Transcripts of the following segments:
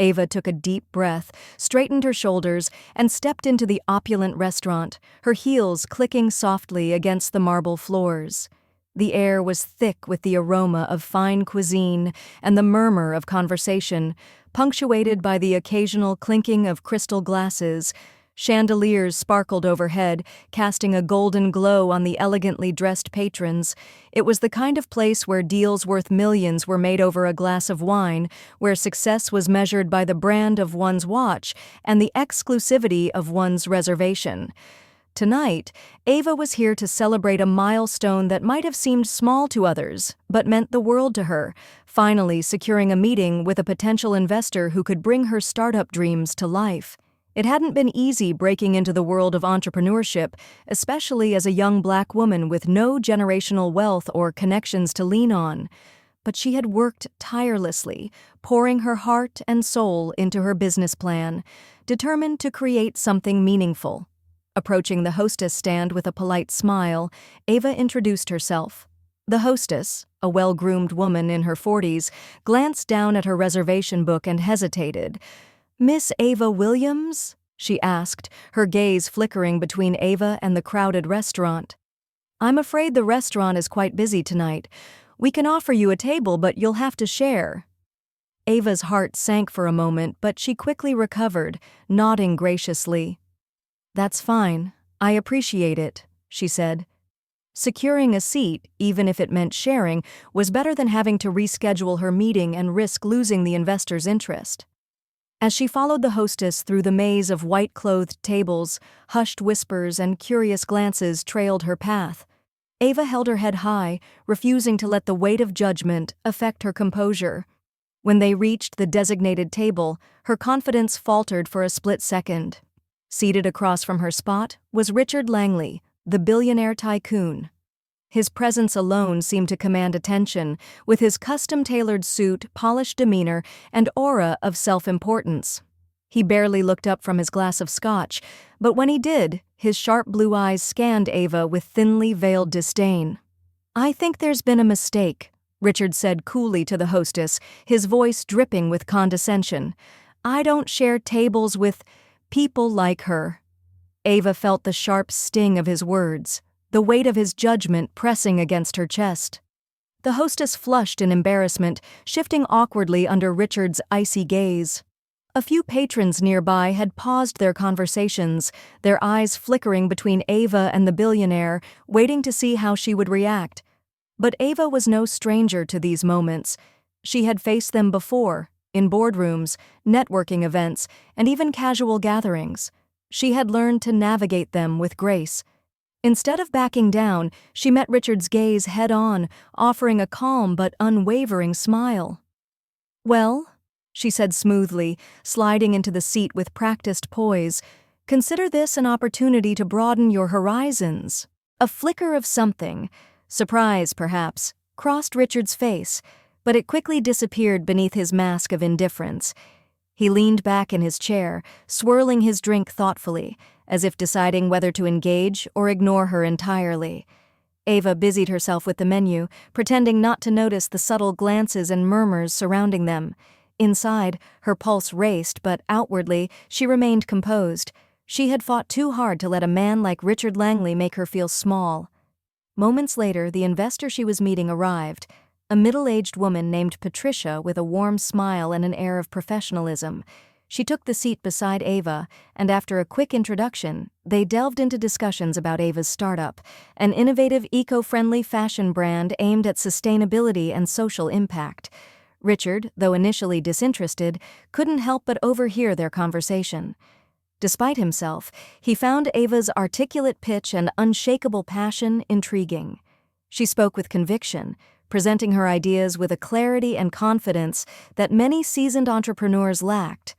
Ava took a deep breath, straightened her shoulders, and stepped into the opulent restaurant, her heels clicking softly against the marble floors. The air was thick with the aroma of fine cuisine and the murmur of conversation, punctuated by the occasional clinking of crystal glasses. Chandeliers sparkled overhead, casting a golden glow on the elegantly dressed patrons. It was the kind of place where deals worth millions were made over a glass of wine, where success was measured by the brand of one's watch and the exclusivity of one's reservation. Tonight, Ava was here to celebrate a milestone that might have seemed small to others, but meant the world to her, finally securing a meeting with a potential investor who could bring her startup dreams to life. It hadn't been easy breaking into the world of entrepreneurship, especially as a young Black woman with no generational wealth or connections to lean on. But she had worked tirelessly, pouring her heart and soul into her business plan, determined to create something meaningful. Approaching the hostess stand with a polite smile, Ava introduced herself. The hostess, a well-groomed woman in her 40s, glanced down at her reservation book and hesitated. "Miss Ava Williams?" she asked, her gaze flickering between Ava and the crowded restaurant. "I'm afraid the restaurant is quite busy tonight. We can offer you a table, but you'll have to share." Ava's heart sank for a moment, but she quickly recovered, nodding graciously. "That's fine. I appreciate it," she said. Securing a seat, even if it meant sharing, was better than having to reschedule her meeting and risk losing the investor's interest. As she followed the hostess through the maze of white-clothed tables, hushed whispers and curious glances trailed her path. Ava held her head high, refusing to let the weight of judgment affect her composure. When they reached the designated table, her confidence faltered for a split second. Seated across from her spot was Richard Langley, the billionaire tycoon. His presence alone seemed to command attention, with his custom-tailored suit, polished demeanor, and aura of self-importance. He barely looked up from his glass of scotch, but when he did, his sharp blue eyes scanned Ava with thinly veiled disdain. "I think there's been a mistake," Richard said coolly to the hostess, his voice dripping with condescension. "I don't share tables with people like her." Ava felt the sharp sting of his words, the weight of his judgment pressing against her chest. The hostess flushed in embarrassment, shifting awkwardly under Richard's icy gaze. A few patrons nearby had paused their conversations, their eyes flickering between Ava and the billionaire, waiting to see how she would react. But Ava was no stranger to these moments. She had faced them before, in boardrooms, networking events, and even casual gatherings. She had learned to navigate them with grace. Instead of backing down, she met Richard's gaze head-on, offering a calm but unwavering smile. "Well," she said smoothly, sliding into the seat with practiced poise, "consider this an opportunity to broaden your horizons." A flicker of something, surprise perhaps, crossed Richard's face, but it quickly disappeared beneath his mask of indifference. He leaned back in his chair, swirling his drink thoughtfully, as if deciding whether to engage or ignore her entirely. Ava busied herself with the menu, pretending not to notice the subtle glances and murmurs surrounding them. Inside, her pulse raced, but outwardly, she remained composed. She had fought too hard to let a man like Richard Langley make her feel small. Moments later, the investor she was meeting arrived, a middle-aged woman named Patricia with a warm smile and an air of professionalism. She took the seat beside Ava, and after a quick introduction, they delved into discussions about Ava's startup, an innovative eco-friendly fashion brand aimed at sustainability and social impact. Richard, though initially disinterested, couldn't help but overhear their conversation. Despite himself, he found Ava's articulate pitch and unshakable passion intriguing. She spoke with conviction, presenting her ideas with a clarity and confidence that many seasoned entrepreneurs lacked.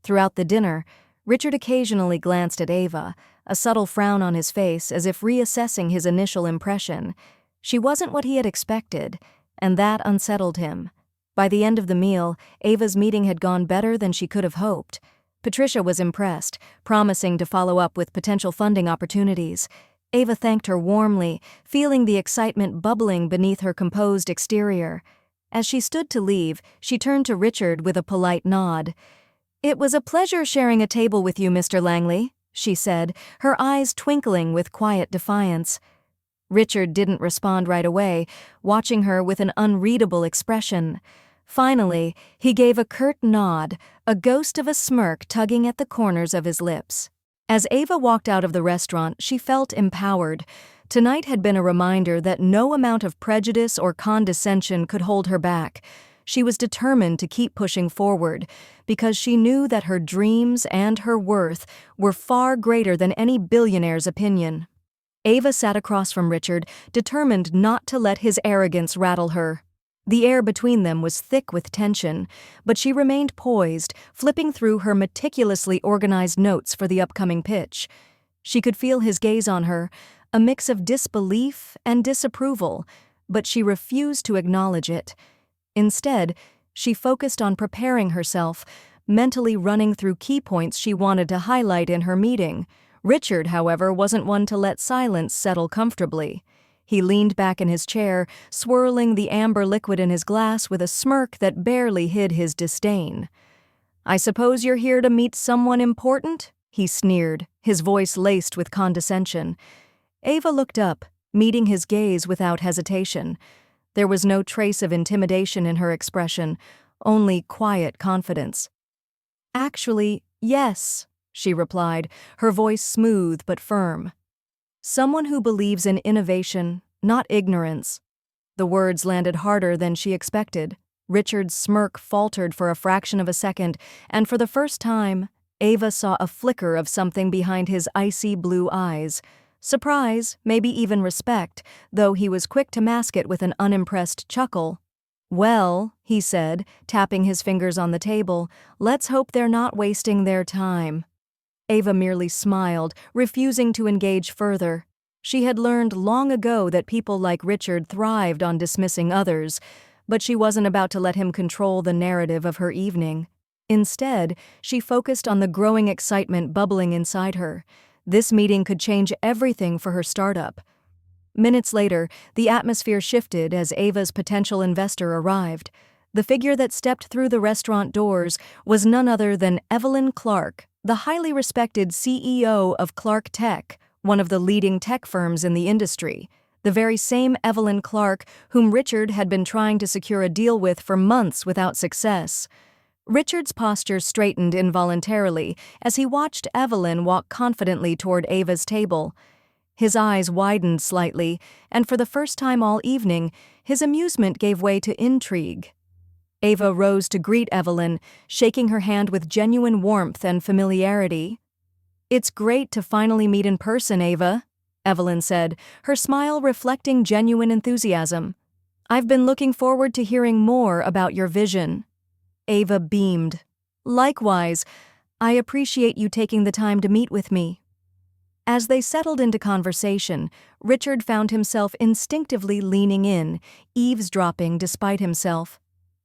Throughout the dinner, Richard occasionally glanced at Ava, a subtle frown on his face as if reassessing his initial impression. She wasn't what he had expected, and that unsettled him. By the end of the meal, Ava's meeting had gone better than she could have hoped. Patricia was impressed, promising to follow up with potential funding opportunities. Ava thanked her warmly, feeling the excitement bubbling beneath her composed exterior. As she stood to leave, she turned to Richard with a polite nod. "It was a pleasure sharing a table with you, Mr. Langley," she said, her eyes twinkling with quiet defiance. Richard didn't respond right away, watching her with an unreadable expression. Finally, he gave a curt nod, a ghost of a smirk tugging at the corners of his lips. As Ava walked out of the restaurant, she felt empowered. Tonight had been a reminder that no amount of prejudice or condescension could hold her back. She was determined to keep pushing forward, because she knew that her dreams and her worth were far greater than any billionaire's opinion. Ava sat across from Richard, determined not to let his arrogance rattle her. The air between them was thick with tension, but she remained poised, flipping through her meticulously organized notes for the upcoming pitch. She could feel his gaze on her, a mix of disbelief and disapproval, but she refused to acknowledge it. Instead, she focused on preparing herself, mentally running through key points she wanted to highlight in her meeting. Richard, however, wasn't one to let silence settle comfortably. He leaned back in his chair, swirling the amber liquid in his glass with a smirk that barely hid his disdain. "I suppose you're here to meet someone important?" he sneered, his voice laced with condescension. Ava looked up, meeting his gaze without hesitation. There was no trace of intimidation in her expression, only quiet confidence. "Actually, yes," she replied, her voice smooth but firm. "Someone who believes in innovation, not ignorance." The words landed harder than she expected. Richard's smirk faltered for a fraction of a second, and for the first time, Ava saw a flicker of something behind his icy blue eyes. Surprise, maybe even respect, though he was quick to mask it with an unimpressed chuckle. "Well," he said, tapping his fingers on the table, "let's hope they're not wasting their time." Ava merely smiled, refusing to engage further. She had learned long ago that people like Richard thrived on dismissing others, but she wasn't about to let him control the narrative of her evening. Instead, she focused on the growing excitement bubbling inside her. This meeting could change everything for her startup. Minutes later, the atmosphere shifted as Ava's potential investor arrived. The figure that stepped through the restaurant doors was none other than Evelyn Clark, the highly respected CEO of Clark Tech, one of the leading tech firms in the industry. The very same Evelyn Clark whom Richard had been trying to secure a deal with for months without success. Richard's posture straightened involuntarily as he watched Evelyn walk confidently toward Ava's table. His eyes widened slightly, and for the first time all evening, his amusement gave way to intrigue. Ava rose to greet Evelyn, shaking her hand with genuine warmth and familiarity. "It's great to finally meet in person, Ava," Evelyn said, her smile reflecting genuine enthusiasm. "I've been looking forward to hearing more about your vision." Ava beamed. "Likewise, I appreciate you taking the time to meet with me." As they settled into conversation, Richard found himself instinctively leaning in, eavesdropping despite himself.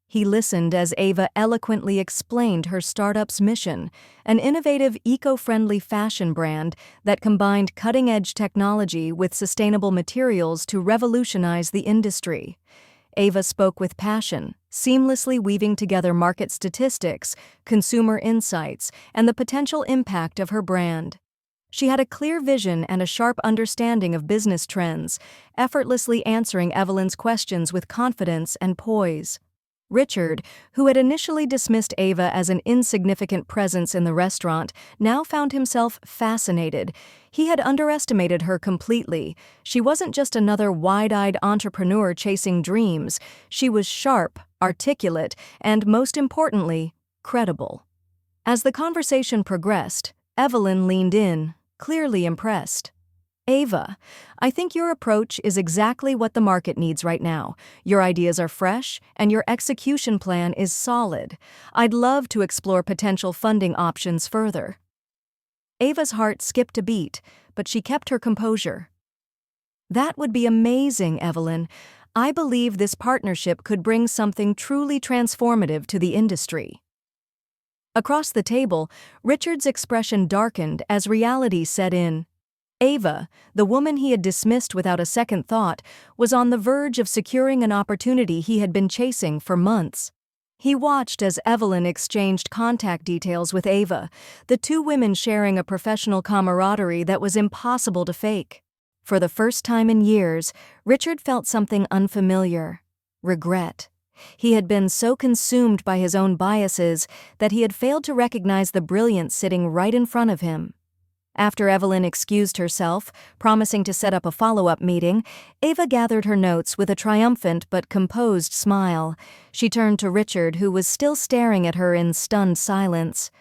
He listened as Ava eloquently explained her startup's mission, an innovative eco-friendly fashion brand that combined cutting-edge technology with sustainable materials to revolutionize the industry. Ava spoke with passion, seamlessly weaving together market statistics, consumer insights, and the potential impact of her brand. She had a clear vision and a sharp understanding of business trends, effortlessly answering Evelyn's questions with confidence and poise. Richard, who had initially dismissed Ava as an insignificant presence in the restaurant, now found himself fascinated. He had underestimated her completely. She wasn't just another wide-eyed entrepreneur chasing dreams. She was sharp, articulate, and most importantly, credible. As the conversation progressed, Evelyn leaned in, clearly impressed. "Ava, I think your approach is exactly what the market needs right now. Your ideas are fresh, and your execution plan is solid. I'd love to explore potential funding options further." Ava's heart skipped a beat, but she kept her composure. "That would be amazing, Evelyn. I believe this partnership could bring something truly transformative to the industry." Across the table, Richard's expression darkened as reality set in. Ava, the woman he had dismissed without a second thought, was on the verge of securing an opportunity he had been chasing for months. He watched as Evelyn exchanged contact details with Ava, the two women sharing a professional camaraderie that was impossible to fake. For the first time in years, Richard felt something unfamiliar: regret. He had been so consumed by his own biases that he had failed to recognize the brilliance sitting right in front of him. After Evelyn excused herself, promising to set up a follow-up meeting, Ava gathered her notes with a triumphant but composed smile. She turned to Richard, who was still staring at her in stunned silence.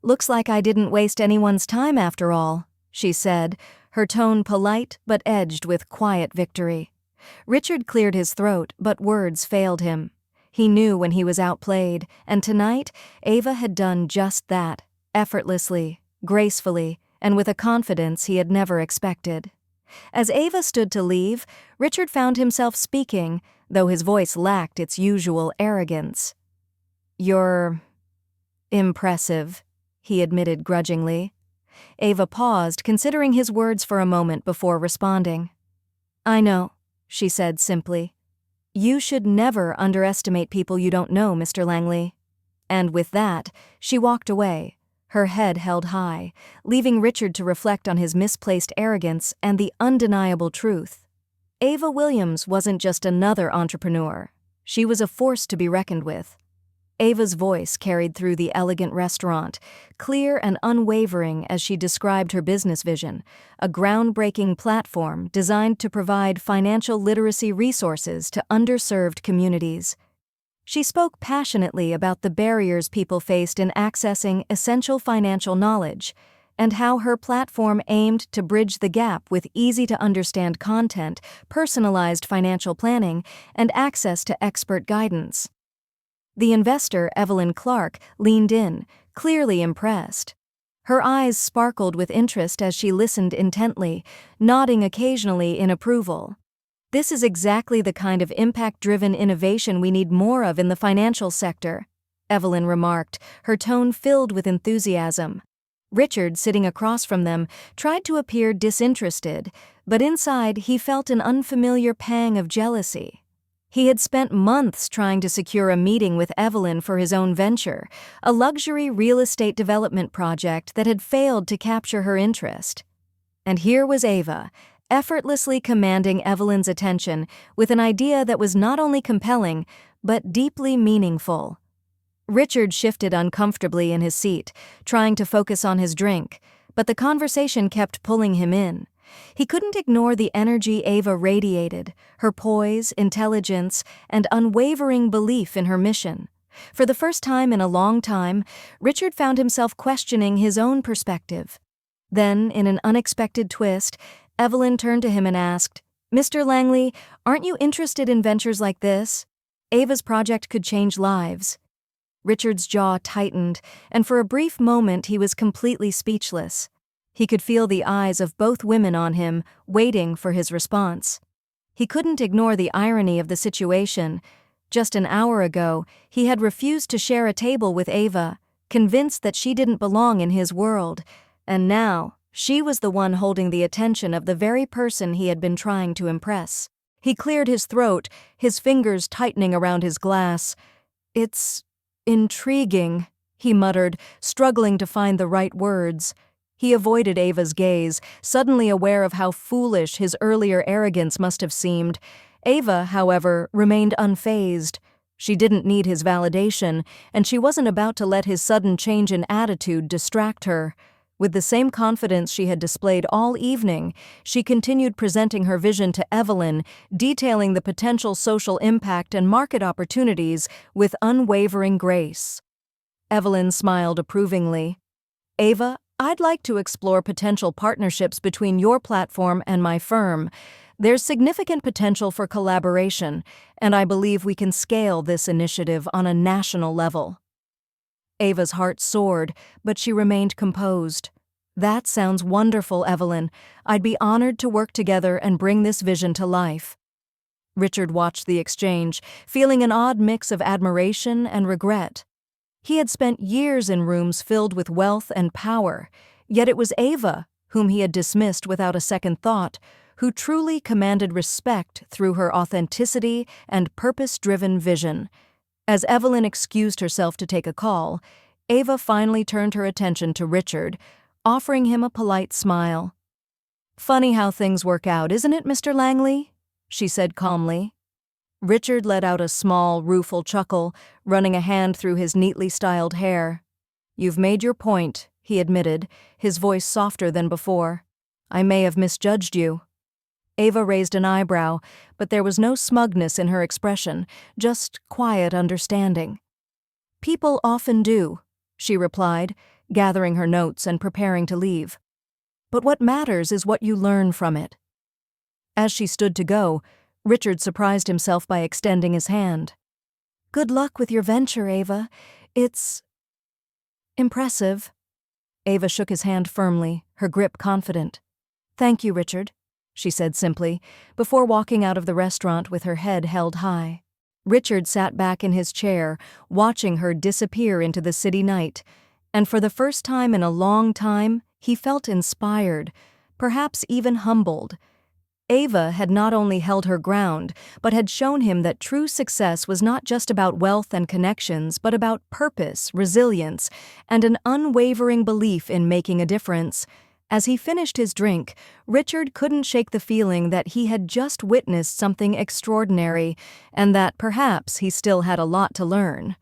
"Looks like I didn't waste anyone's time after all," she said, her tone polite but edged with quiet victory. Richard cleared his throat, but words failed him. He knew when he was outplayed, and tonight Ava had done just that, effortlessly, gracefully, and with a confidence he had never expected. As Ava stood to leave, Richard found himself speaking, though his voice lacked its usual arrogance. "You're impressive," he admitted grudgingly. Ava paused, considering his words for a moment before responding. "I know," she said simply. "You should never underestimate people you don't know, Mr. Langley." And with that, she walked away, her head held high, leaving Richard to reflect on his misplaced arrogance and the undeniable truth. Ava Williams wasn't just another entrepreneur. She was a force to be reckoned with. Ava's voice carried through the elegant restaurant, clear and unwavering as she described her business vision, a groundbreaking platform designed to provide financial literacy resources to underserved communities. She spoke passionately about the barriers people faced in accessing essential financial knowledge, and how her platform aimed to bridge the gap with easy-to-understand content, personalized financial planning, and access to expert guidance. The investor, Evelyn Clark, leaned in, clearly impressed. Her eyes sparkled with interest as she listened intently, nodding occasionally in approval. "This is exactly the kind of impact-driven innovation we need more of in the financial sector," Evelyn remarked, her tone filled with enthusiasm. Richard, sitting across from them, tried to appear disinterested, but inside he felt an unfamiliar pang of jealousy. He had spent months trying to secure a meeting with Evelyn for his own venture, a luxury real estate development project that had failed to capture her interest. And here was Ava, effortlessly commanding Evelyn's attention with an idea that was not only compelling, but deeply meaningful. Richard shifted uncomfortably in his seat, trying to focus on his drink, but the conversation kept pulling him in. He couldn't ignore the energy Ava radiated, her poise, intelligence, and unwavering belief in her mission. For the first time in a long time, Richard found himself questioning his own perspective. Then, in an unexpected twist, Evelyn turned to him and asked, "Mr. Langley, aren't you interested in ventures like this? Ava's project could change lives." Richard's jaw tightened, and for a brief moment he was completely speechless. He could feel the eyes of both women on him, waiting for his response. He couldn't ignore the irony of the situation. Just an hour ago, he had refused to share a table with Ava, convinced that she didn't belong in his world, and now she was the one holding the attention of the very person he had been trying to impress. He cleared his throat, his fingers tightening around his glass. "It's intriguing," he muttered, struggling to find the right words. He avoided Ava's gaze, suddenly aware of how foolish his earlier arrogance must have seemed. Ava, however, remained unfazed. She didn't need his validation, and she wasn't about to let his sudden change in attitude distract her. With the same confidence she had displayed all evening, she continued presenting her vision to Evelyn, detailing the potential social impact and market opportunities with unwavering grace. Evelyn smiled approvingly. "Ava, I'd like to explore potential partnerships between your platform and my firm. There's significant potential for collaboration, and I believe we can scale this initiative on a national level." Ava's heart soared, but she remained composed. "That sounds wonderful, Evelyn. I'd be honored to work together and bring this vision to life." Richard watched the exchange, feeling an odd mix of admiration and regret. He had spent years in rooms filled with wealth and power, yet it was Ava whom he had dismissed without a second thought, who truly commanded respect through her authenticity and purpose-driven vision. As Evelyn excused herself to take a call, Ava finally turned her attention to Richard, offering him a polite smile. "Funny how things work out, isn't it, Mr. Langley?" she said calmly. Richard let out a small, rueful chuckle, running a hand through his neatly styled hair. "You've made your point," he admitted, his voice softer than before. "I may have misjudged you." Ava raised an eyebrow, but there was no smugness in her expression, just quiet understanding. "People often do," she replied, gathering her notes and preparing to leave. "But what matters is what you learn from it." As she stood to go, Richard surprised himself by extending his hand. "Good luck with your venture, Ava. It's impressive." Ava shook his hand firmly, her grip confident. "Thank you, Richard," she said simply, before walking out of the restaurant with her head held high. Richard sat back in his chair, watching her disappear into the city night, and for the first time in a long time, he felt inspired, perhaps even humbled. Ava had not only held her ground, but had shown him that true success was not just about wealth and connections, but about purpose, resilience, and an unwavering belief in making a difference. As he finished his drink, Richard couldn't shake the feeling that he had just witnessed something extraordinary, and that perhaps he still had a lot to learn.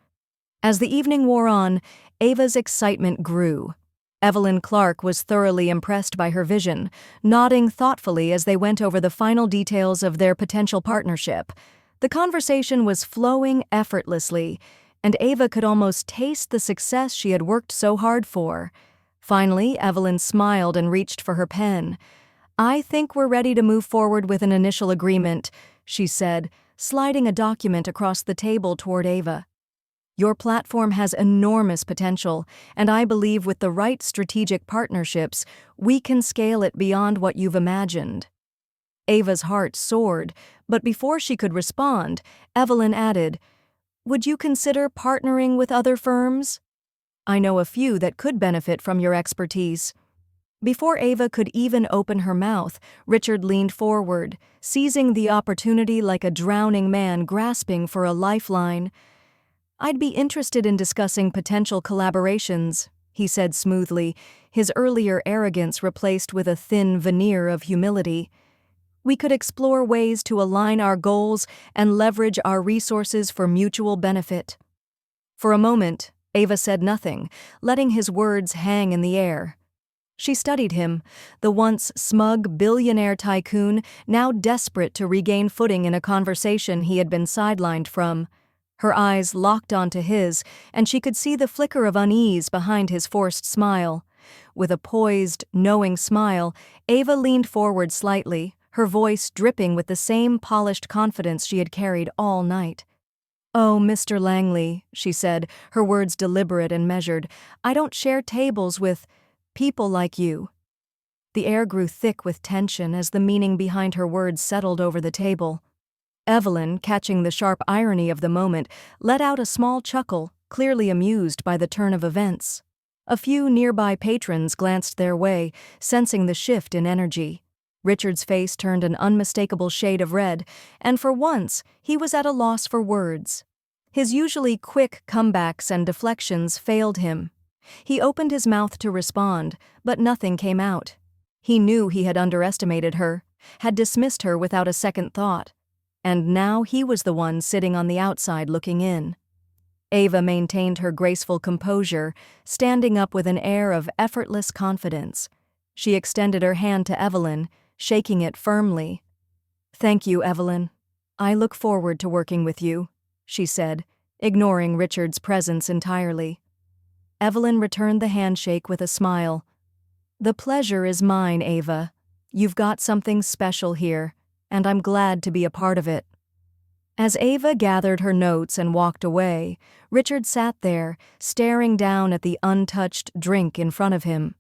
As the evening wore on, Ava's excitement grew. Evelyn Clark was thoroughly impressed by her vision, nodding thoughtfully as they went over the final details of their potential partnership. The conversation was flowing effortlessly, and Ava could almost taste the success she had worked so hard for. Finally, Evelyn smiled and reached for her pen. "I think we're ready to move forward with an initial agreement," she said, sliding a document across the table toward Ava. "Your platform has enormous potential, and I believe with the right strategic partnerships, we can scale it beyond what you've imagined." Ava's heart soared, but before she could respond, Evelyn added, "Would you consider partnering with other firms? I know a few that could benefit from your expertise." Before Ava could even open her mouth, Richard leaned forward, seizing the opportunity like a drowning man grasping for a lifeline. "I'd be interested in discussing potential collaborations," he said smoothly, his earlier arrogance replaced with a thin veneer of humility. "We could explore ways to align our goals and leverage our resources for mutual benefit." For a moment, Ava said nothing, letting his words hang in the air. She studied him, the once smug billionaire tycoon, now desperate to regain footing in a conversation he had been sidelined from. Her eyes locked onto his, and she could see the flicker of unease behind his forced smile. With a poised, knowing smile, Ava leaned forward slightly, her voice dripping with the same polished confidence she had carried all night. "Oh, Mr. Langley," she said, her words deliberate and measured, "I don't share tables with people like you." The air grew thick with tension as the meaning behind her words settled over the table. Evelyn, catching the sharp irony of the moment, let out a small chuckle, clearly amused by the turn of events. A few nearby patrons glanced their way, sensing the shift in energy. Richard's face turned an unmistakable shade of red, and for once, he was at a loss for words. His usually quick comebacks and deflections failed him. He opened his mouth to respond, but nothing came out. He knew he had underestimated her, had dismissed her without a second thought. And now he was the one sitting on the outside looking in. Ava maintained her graceful composure, standing up with an air of effortless confidence. She extended her hand to Evelyn, shaking it firmly. "Thank you, Evelyn. I look forward to working with you," she said, ignoring Richard's presence entirely. Evelyn returned the handshake with a smile. "The pleasure is mine, Ava. You've got something special here, and I'm glad to be a part of it." As Ava gathered her notes and walked away, Richard sat there, staring down at the untouched drink in front of him.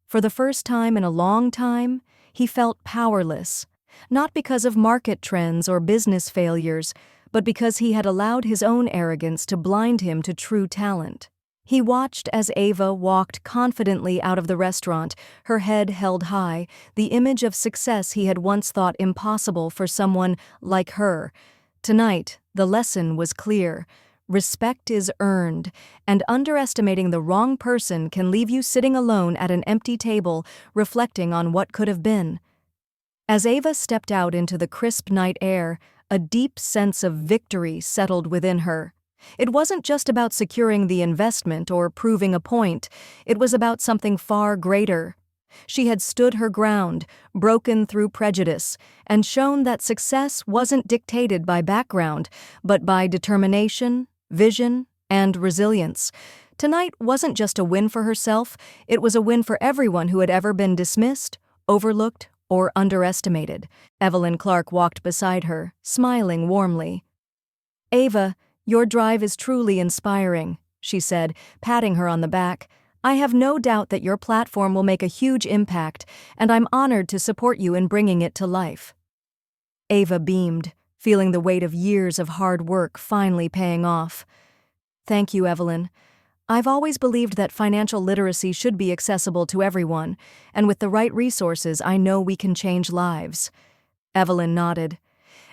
For the first time in a long time, he felt powerless, not because of market trends or business failures, but because he had allowed his own arrogance to blind him to true talent. He watched as Ava walked confidently out of the restaurant, her head held high, the image of success he had once thought impossible for someone like her. Tonight, the lesson was clear. Respect is earned, and underestimating the wrong person can leave you sitting alone at an empty table, reflecting on what could have been. As Ava stepped out into the crisp night air, a deep sense of victory settled within her. It wasn't just about securing the investment or proving a point, it was about something far greater. She had stood her ground, broken through prejudice, and shown that success wasn't dictated by background, but by determination, vision, and resilience. Tonight wasn't just a win for herself, it was a win for everyone who had ever been dismissed, overlooked, or underestimated. Evelyn Clark walked beside her, smiling warmly. "Ava, your drive is truly inspiring," she said, patting her on the back. "I have no doubt that your platform will make a huge impact, and I'm honored to support you in bringing it to life." Ava beamed, feeling the weight of years of hard work finally paying off. "Thank you, Evelyn. I've always believed that financial literacy should be accessible to everyone, and with the right resources, I know we can change lives." Evelyn nodded.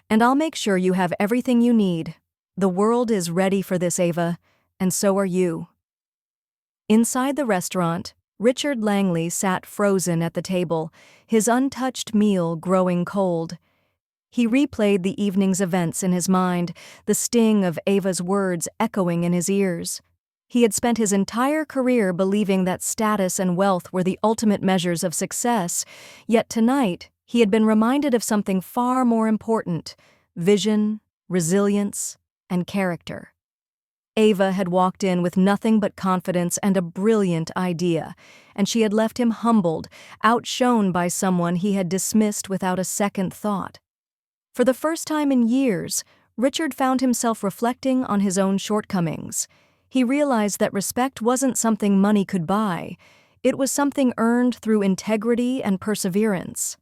"And I'll make sure you have everything you need. The world is ready for this, Ava, and so are you." Inside the restaurant, Richard Langley sat frozen at the table, his untouched meal growing cold. He replayed the evening's events in his mind, the sting of Ava's words echoing in his ears. He had spent his entire career believing that status and wealth were the ultimate measures of success, yet tonight he had been reminded of something far more important: vision, resilience, and character. Ava had walked in with nothing but confidence and a brilliant idea, and she had left him humbled, outshone by someone he had dismissed without a second thought. For the first time in years, Richard found himself reflecting on his own shortcomings. He realized that respect wasn't something money could buy. It was something earned through integrity and perseverance.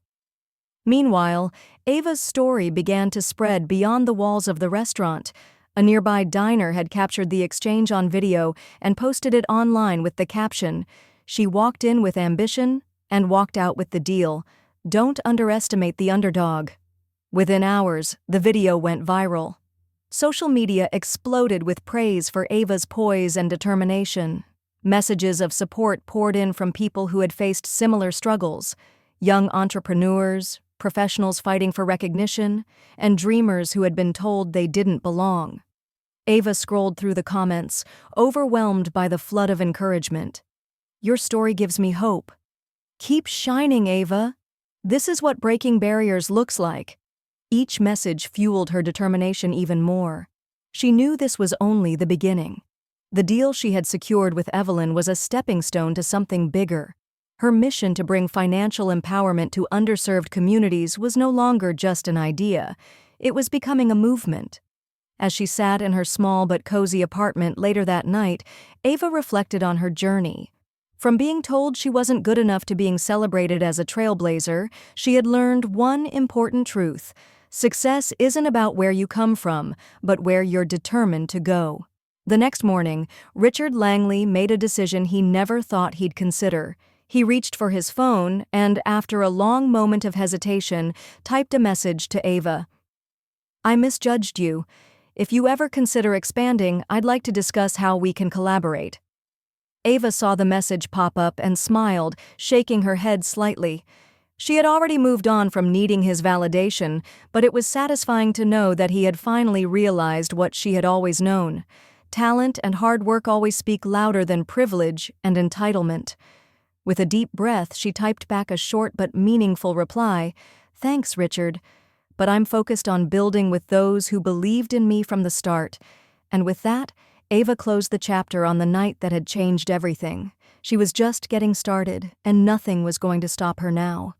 Meanwhile, Ava's story began to spread beyond the walls of the restaurant. A nearby diner had captured the exchange on video and posted it online with the caption, "She walked in with ambition and walked out with the deal. Don't underestimate the underdog." Within hours, the video went viral. Social media exploded with praise for Ava's poise and determination. Messages of support poured in from people who had faced similar struggles: young entrepreneurs, professionals fighting for recognition, and dreamers who had been told they didn't belong. Ava scrolled through the comments, overwhelmed by the flood of encouragement. "Your story gives me hope. Keep shining, Ava. This is what breaking barriers looks like." Each message fueled her determination even more. She knew this was only the beginning. The deal she had secured with Evelyn was a stepping stone to something bigger. Her mission to bring financial empowerment to underserved communities was no longer just an idea. It was becoming a movement. As she sat in her small but cozy apartment later that night, Ava reflected on her journey. From being told she wasn't good enough to being celebrated as a trailblazer, she had learned one important truth: success isn't about where you come from, but where you're determined to go. The next morning, Richard Langley made a decision he never thought he'd consider. He reached for his phone and, after a long moment of hesitation, typed a message to Ava. "I misjudged you. If you ever consider expanding, I'd like to discuss how we can collaborate." Ava saw the message pop up and smiled, shaking her head slightly. She had already moved on from needing his validation, but it was satisfying to know that he had finally realized what she had always known. Talent and hard work always speak louder than privilege and entitlement. With a deep breath, she typed back a short but meaningful reply. "Thanks, Richard. But I'm focused on building with those who believed in me from the start." And with that, Ava closed the chapter on the night that had changed everything. She was just getting started, and nothing was going to stop her now.